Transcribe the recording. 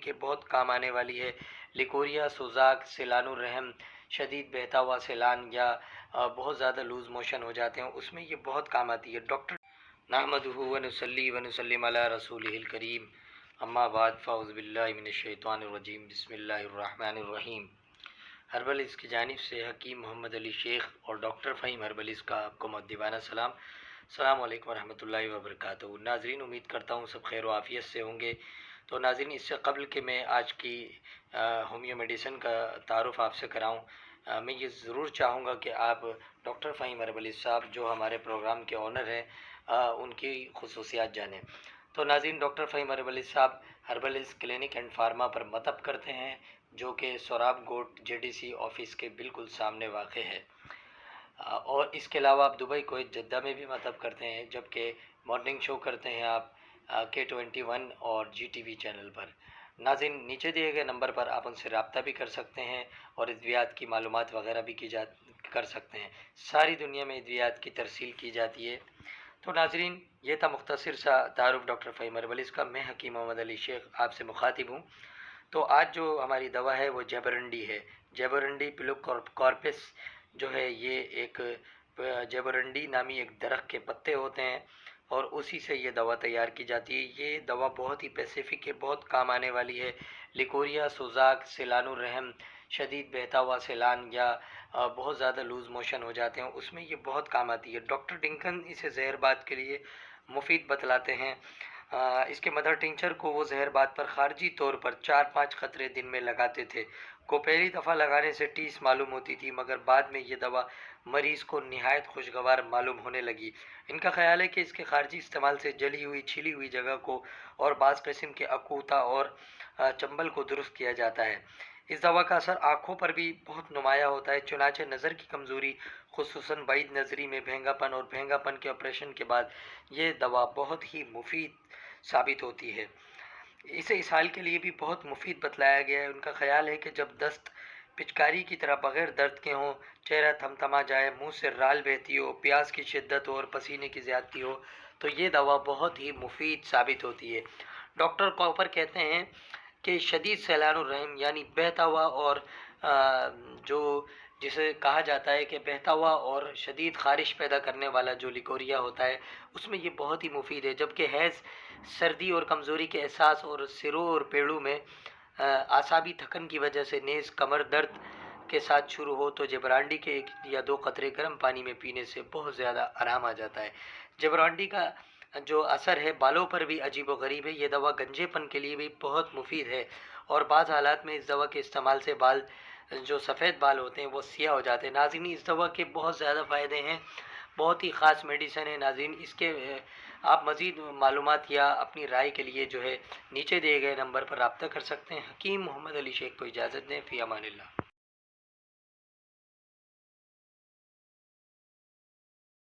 Specific ہے، بہت کام آنے والی ہے۔ لیکوریا، سوزاک، سیلان الرحم، شدید بہتا ہوا سیلان یا بہت زیادہ لوز موشن ہو جاتے ہیں، اس میں یہ بہت کام آتی ہے۔ ڈاکٹر نحمدہ ونصلی ونسلم علی رسولہ الکریم، اما بعد فاعوذ باللہ من الشیطان الرجیم، بسم اللہ الرحمن الرحیم۔ ہربلز کی جانب سے حکیم محمد علی شیخ اور ڈاکٹر فہیم ہربلز کا آپ کو مؤدبانہ سلام۔ السلام علیکم ورحمۃ اللہ وبرکاتہ۔ ناظرین، امید کرتا ہوں سب خیر و عافیت سے ہوں گے۔ تو ناظرین، اس سے قبل کہ میں آج کی ہومیو میڈیسن کا تعارف آپ سے کراؤں، میں یہ ضرور چاہوں گا کہ آپ ڈاکٹر فہیم ہربلز صاحب جو ہمارے پروگرام کے آنر ہیں ان کی خصوصیات جانیں۔ تو ناظرین، ڈاکٹر فہیم ہربلز صاحب ہربلز کلینک اینڈ فارما پر مطب کرتے ہیں، جو کہ سوراب گوٹ JDC آفس کے بالکل سامنے واقع ہے، اور اس کے علاوہ آپ دبئی، کویت، جدہ میں بھی مطب کرتے ہیں، جبکہ مارننگ شو کرتے ہیں آپ K21 اور GTV چینل پر۔ ناظرین، نیچے دیے گئے نمبر پر آپ ان سے رابطہ بھی کر سکتے ہیں اور ادویات کی معلومات وغیرہ بھی کر سکتے ہیں۔ ساری دنیا میں ادویات کی ترسیل کی جاتی ہے۔ تو ناظرین، یہ تھا مختصر سا تعارف ڈاکٹر فہیم ہربلز کا۔ میں حکیم محمد علی شیخ آپ سے مخاطب ہوں۔ تو آج جو ہماری دوا ہے وہ جیبورنڈی ہے۔ جیبورنڈی پلوکارپس جو ہے، یہ ایک جیبورنڈی نامی ایک درخت کے پتے ہوتے ہیں اور اسی سے یہ دوا تیار کی جاتی ہے۔ یہ دوا بہت ہی اسپیسیفک ہے، بہت کام آنے والی ہے۔ لیکوریا، سوزاک، سیلان الرحم، شدید بہتا ہوا سیلان یا بہت زیادہ لوز موشن ہو جاتے ہیں، اس میں یہ بہت کام آتی ہے۔ ڈاکٹر ڈنکن اسے زہر بات کے لیے مفید بتلاتے ہیں۔ اس کے مدر ٹنچر کو وہ زہر بات پر خارجی طور پر 4-5 قطرے دن میں لگاتے تھے۔ کو پہلی دفعہ لگانے سے ٹیس معلوم ہوتی تھی، مگر بعد میں یہ دوا مریض کو نہایت خوشگوار معلوم ہونے لگی۔ ان کا خیال ہے کہ اس کے خارجی استعمال سے جلی ہوئی، چھلی ہوئی جگہ کو اور بعض قسم کے اکوتا اور چنبل کو درست کیا جاتا ہے۔ اس دوا کا اثر آنکھوں پر بھی بہت نمایاں ہوتا ہے، چنانچہ نظر کی کمزوری، خصوصاً بعید نظری میں بھینگا پن اور بھینگا پن کے آپریشن کے بعد یہ دوا بہت ہی مفید ثابت ہوتی ہے۔ اسے اسہال کے لیے بھی بہت مفید بتلایا گیا ہے۔ ان کا خیال ہے کہ جب دست پچکاری کی طرح بغیر درد کے ہوں، چہرہ تھمتھما جائے، منہ سے رال بہتی ہو، پیاس کی شدت ہو اور پسینے کی زیادتی ہو، تو یہ دوا بہت ہی مفید ثابت ہوتی ہے۔ ڈاکٹر کوپر کہتے ہیں کہ شدید سیلان الرحم یعنی بہتا ہوا اور جو جسے کہا جاتا ہے کہ بہتا ہوا اور شدید خارش پیدا کرنے والا جو لیکوریا ہوتا ہے، اس میں یہ بہت ہی مفید ہے۔ جبکہ حیض، سردی اور کمزوری کے احساس اور سروں اور پیڑوں میں اعصابی تھکن کی وجہ سے نیز کمر درد کے ساتھ شروع ہو تو جیبورانڈی کے 1 یا 2 قطرے گرم پانی میں پینے سے بہت زیادہ آرام آ جاتا ہے۔ جیبورانڈی کا جو اثر ہے بالوں پر بھی عجیب و غریب ہے۔ یہ دوا گنجے پن کے لیے بھی بہت مفید ہے اور بعض حالات میں اس دوا کے استعمال سے بال، جو سفید بال ہوتے ہیں، وہ سیاہ ہو جاتے ہیں۔ ناظرین، اس دوا کے بہت زیادہ فائدے ہیں، بہت ہی خاص میڈیسن ہے۔ ناظرین، اس کے آپ مزید معلومات یا اپنی رائے کے لیے جو ہے نیچے دیے گئے نمبر پر رابطہ کر سکتے ہیں۔ حکیم محمد علی شیخ کو اجازت دیں، فی امان اللہ۔